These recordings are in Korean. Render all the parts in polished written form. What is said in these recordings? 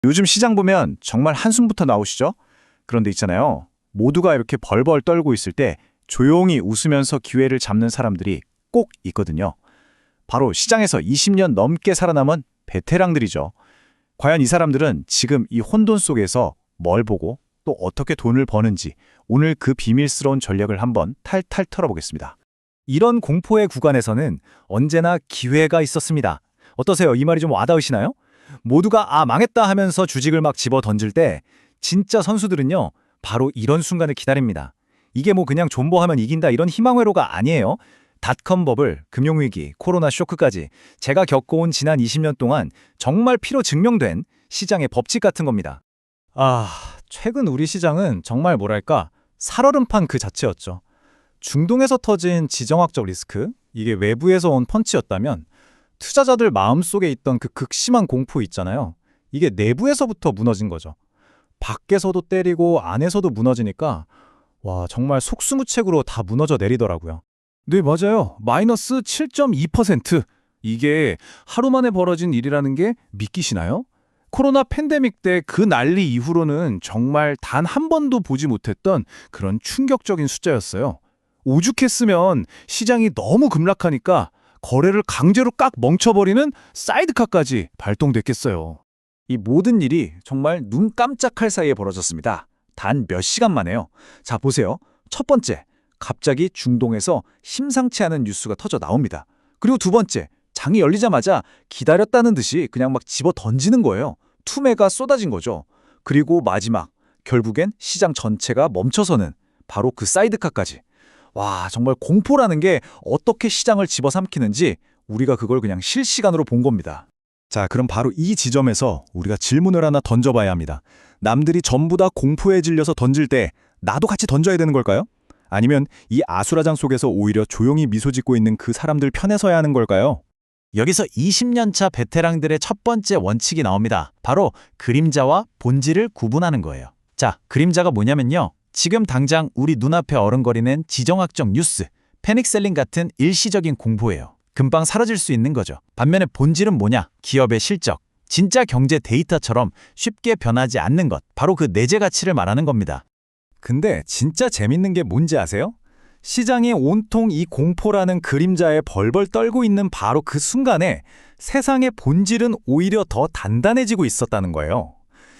요즘 시장 보면 정말 한숨부터 나오시죠? 그런데 있잖아요. 모두가 이렇게 벌벌 떨고 있을 때 조용히 웃으면서 기회를 잡는 사람들이 꼭 있거든요. 바로 시장에서 20년 넘게 살아남은 베테랑들이죠. 과연 이 사람들은 지금 이 혼돈 속에서 뭘 보고 또 어떻게 돈을 버는지 오늘 그 비밀스러운 전략을 한번 탈탈 털어보겠습니다. 이런 공포의 구간에서는 언제나 기회가 있었습니다. 어떠세요? 이 말이 좀 와닿으시나요? 모두가 망했다 하면서 주식을 막 집어 던질 때 진짜 선수들은요, 바로 이런 순간을 기다립니다. 이게 뭐 그냥 존버하면 이긴다 이런 희망회로가 아니에요. 닷컴 버블, 금융위기, 코로나 쇼크까지 제가 겪어온 지난 20년 동안 정말 피로 증명된 시장의 법칙 같은 겁니다. 최근 우리 시장은 정말 뭐랄까 살얼음판 그 자체였죠. 중동에서 터진 지정학적 리스크, 이게 외부에서 온 펀치였다면 투자자들 마음속에 있던 그 극심한 공포 있잖아요. 이게 내부에서부터 무너진 거죠. 밖에서도 때리고 안에서도 무너지니까 정말 속수무책으로 다 무너져 내리더라고요. 네, 맞아요. 마이너스 7.2%. 이게 하루 만에 벌어진 일이라는 게 믿기시나요? 코로나 팬데믹 때 그 난리 이후로는 정말 단 한 번도 보지 못했던 그런 충격적인 숫자였어요. 오죽했으면 시장이 너무 급락하니까 거래를 강제로 깍 멈춰버리는 사이드카까지 발동됐겠어요. 이 모든 일이 정말 눈 깜짝할 사이에 벌어졌습니다. 단 몇 시간 만에요. 자, 보세요. 첫 번째, 갑자기 중동에서 심상치 않은 뉴스가 터져 나옵니다. 그리고 두 번째, 장이 열리자마자 기다렸다는 듯이 그냥 막 집어 던지는 거예요. 투매가 쏟아진 거죠. 그리고 마지막, 결국엔 시장 전체가 멈춰서는 바로 그 사이드카까지. 정말 공포라는 게 어떻게 시장을 집어삼키는지 우리가 그걸 그냥 실시간으로 본 겁니다. 자, 그럼 바로 이 지점에서 우리가 질문을 하나 던져봐야 합니다. 남들이 전부 다 공포에 질려서 던질 때 나도 같이 던져야 되는 걸까요? 아니면 이 아수라장 속에서 오히려 조용히 미소 짓고 있는 그 사람들 편에 서야 하는 걸까요? 여기서 20년차 베테랑들의 첫 번째 원칙이 나옵니다. 바로 그림자와 본질을 구분하는 거예요. 자, 그림자가 뭐냐면요. 지금 당장 우리 눈앞에 어른거리는 지정학적 뉴스, 패닉셀링 같은 일시적인 공포예요. 금방 사라질 수 있는 거죠. 반면에 본질은 뭐냐? 기업의 실적, 진짜 경제 데이터처럼 쉽게 변하지 않는 것, 바로 그 내재 가치를 말하는 겁니다. 근데 진짜 재밌는 게 뭔지 아세요? 시장이 온통 이 공포라는 그림자에 벌벌 떨고 있는 바로 그 순간에 세상의 본질은 오히려 더 단단해지고 있었다는 거예요.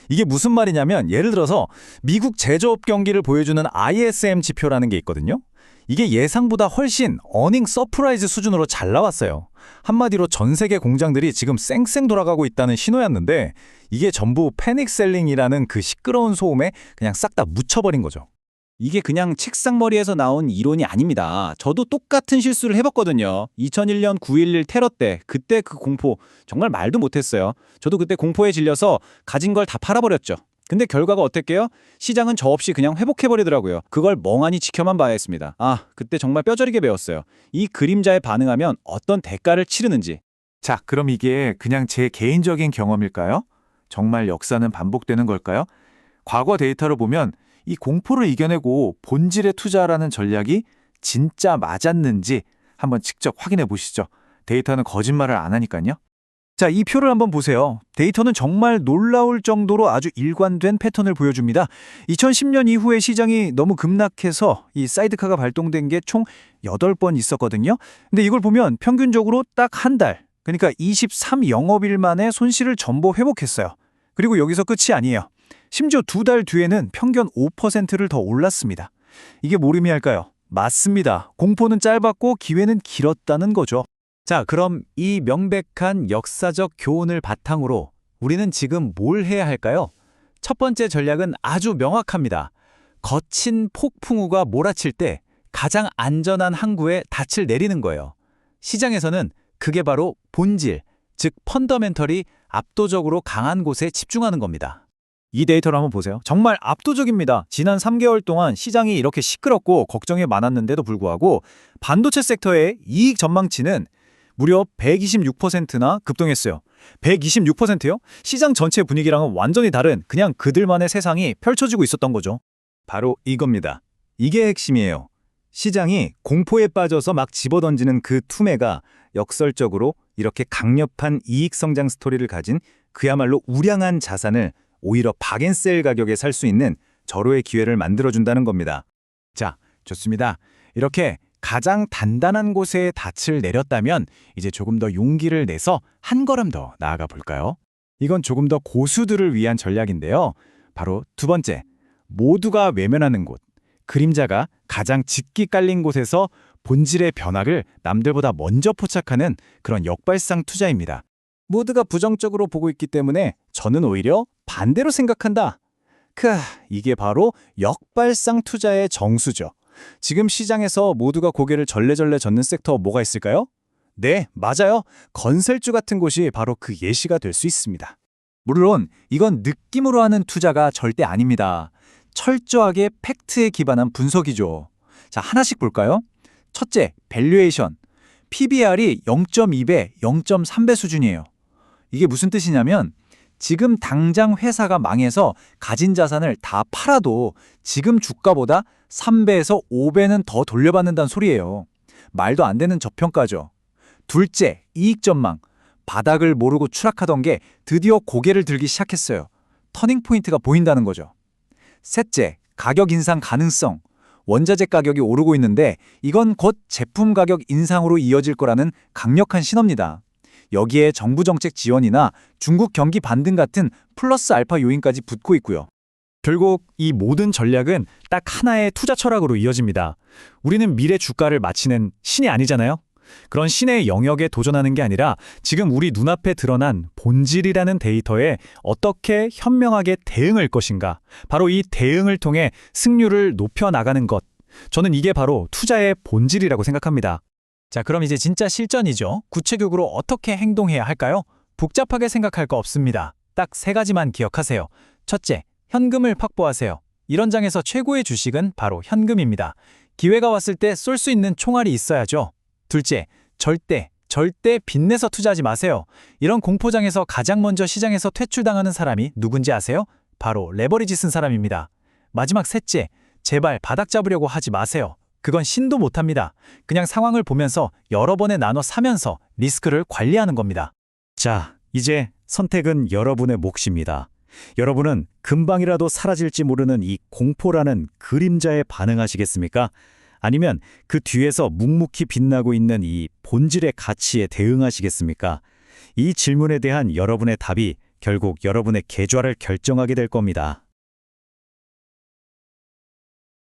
이게 무슨 말이냐면 예를 들어서 미국 제조업 경기를 보여주는 ISM 지표라는 게 있거든요. 이게 예상보다 훨씬 어닝 서프라이즈 수준으로 잘 나왔어요. 한마디로 전 세계 공장들이 지금 쌩쌩 돌아가고 있다는 신호였는데 이게 전부 패닉셀링이라는 그 시끄러운 소음에 그냥 싹 다 묻혀버린 거죠. 이게 그냥 책상머리에서 나온 이론이 아닙니다. 저도 똑같은 실수를 해봤거든요. 2001년 9.11 테러 때 그때 그 공포 정말 말도 못했어요. 저도 그때 공포에 질려서 가진 걸 다 팔아버렸죠. 근데 결과가 어땠게요? 시장은 저 없이 그냥 회복해버리더라고요. 그걸 멍하니 지켜만 봐야 했습니다. 그때 정말 뼈저리게 배웠어요. 이 그림자에 반응하면 어떤 대가를 치르는지. 자, 그럼 이게 그냥 제 개인적인 경험일까요? 정말 역사는 반복되는 걸까요? 과거 데이터를 보면 이 공포를 이겨내고 본질에 투자하라는 전략이 진짜 맞았는지 한번 직접 확인해 보시죠. 데이터는 거짓말을 안 하니까요. 자, 이 표를 한번 보세요. 데이터는 정말 놀라울 정도로 아주 일관된 패턴을 보여줍니다. 2010년 이후에 시장이 너무 급락해서 이 사이드카가 발동된 게 총 8번 있었거든요. 근데 이걸 보면 평균적으로 딱 한 달, 그러니까 23 영업일 만에 손실을 전부 회복했어요. 그리고 여기서 끝이 아니에요. 심지어 2달 뒤에는 평균 5%를 더 올랐습니다. 이게 뭘 의미할까요? 맞습니다. 공포는 짧았고 기회는 길었다는 거죠. 자, 그럼 이 명백한 역사적 교훈을 바탕으로 우리는 지금 뭘 해야 할까요? 첫 번째 전략은 아주 명확합니다. 거친 폭풍우가 몰아칠 때 가장 안전한 항구에 닻을 내리는 거예요. 시장에서는 그게 바로 본질, 즉 펀더멘털이 압도적으로 강한 곳에 집중하는 겁니다. 이 데이터를 한번 보세요. 정말 압도적입니다. 지난 3개월 동안 시장이 이렇게 시끄럽고 걱정이 많았는데도 불구하고 반도체 섹터의 이익 전망치는 무려 126%나 급등했어요. 126%요? 시장 전체 분위기랑은 완전히 다른 그냥 그들만의 세상이 펼쳐지고 있었던 거죠. 바로 이겁니다. 이게 핵심이에요. 시장이 공포에 빠져서 막 집어던지는 그 투매가 역설적으로 이렇게 강력한 이익 성장 스토리를 가진 그야말로 우량한 자산을 오히려 박앤셀 가격에 살 수 있는 절호의 기회를 만들어준다는 겁니다. 자, 좋습니다. 이렇게 가장 단단한 곳에 닻을 내렸다면 이제 조금 더 용기를 내서 한 걸음 더 나아가 볼까요? 이건 조금 더 고수들을 위한 전략인데요. 바로 두 번째, 모두가 외면하는 곳. 그림자가 가장 짙게 깔린 곳에서 본질의 변화를 남들보다 먼저 포착하는 그런 역발상 투자입니다. 모두가 부정적으로 보고 있기 때문에 저는 오히려 반대로 생각한다. 이게 바로 역발상 투자의 정수죠. 지금 시장에서 모두가 고개를 절레절레 젓는 섹터 뭐가 있을까요? 네, 맞아요. 건설주 같은 곳이 바로 그 예시가 될 수 있습니다. 물론 이건 느낌으로 하는 투자가 절대 아닙니다. 철저하게 팩트에 기반한 분석이죠. 자, 하나씩 볼까요? 첫째, 밸류에이션. PBR이 0.2배, 0.3배 수준이에요. 이게 무슨 뜻이냐면 지금 당장 회사가 망해서 가진 자산을 다 팔아도 지금 주가보다 3배에서 5배는 더 돌려받는다는 소리예요. 말도 안 되는 저평가죠. 둘째, 이익 전망. 바닥을 모르고 추락하던 게 드디어 고개를 들기 시작했어요. 터닝 포인트가 보인다는 거죠. 셋째, 가격 인상 가능성. 원자재 가격이 오르고 있는데 이건 곧 제품 가격 인상으로 이어질 거라는 강력한 신호입니다. 여기에 정부 정책 지원이나 중국 경기 반등 같은 플러스 알파 요인까지 붙고 있고요. 결국 이 모든 전략은 딱 하나의 투자 철학으로 이어집니다. 우리는 미래 주가를 맞히는 신이 아니잖아요. 그런 신의 영역에 도전하는 게 아니라 지금 우리 눈앞에 드러난 본질이라는 데이터에 어떻게 현명하게 대응할 것인가. 바로 이 대응을 통해 승률을 높여나가는 것. 저는 이게 바로 투자의 본질이라고 생각합니다. 자, 그럼 이제 진짜 실전이죠. 구체적으로 어떻게 행동해야 할까요? 복잡하게 생각할 거 없습니다. 딱 세 가지만 기억하세요. 첫째, 현금을 확보하세요. 이런 장에서 최고의 주식은 바로 현금입니다. 기회가 왔을 때 쏠 수 있는 총알이 있어야죠. 둘째, 절대 빚내서 투자하지 마세요. 이런 공포장에서 가장 먼저 시장에서 퇴출당하는 사람이 누군지 아세요? 바로 레버리지 쓴 사람입니다. 마지막 셋째, 제발 바닥 잡으려고 하지 마세요. 그건 신도 못합니다. 그냥 상황을 보면서 여러 번에 나눠 사면서 리스크를 관리하는 겁니다. 자, 이제 선택은 여러분의 몫입니다. 여러분은 금방이라도 사라질지 모르는 이 공포라는 그림자에 반응하시겠습니까? 아니면 그 뒤에서 묵묵히 빛나고 있는 이 본질의 가치에 대응하시겠습니까? 이 질문에 대한 여러분의 답이 결국 여러분의 계좌를 결정하게 될 겁니다.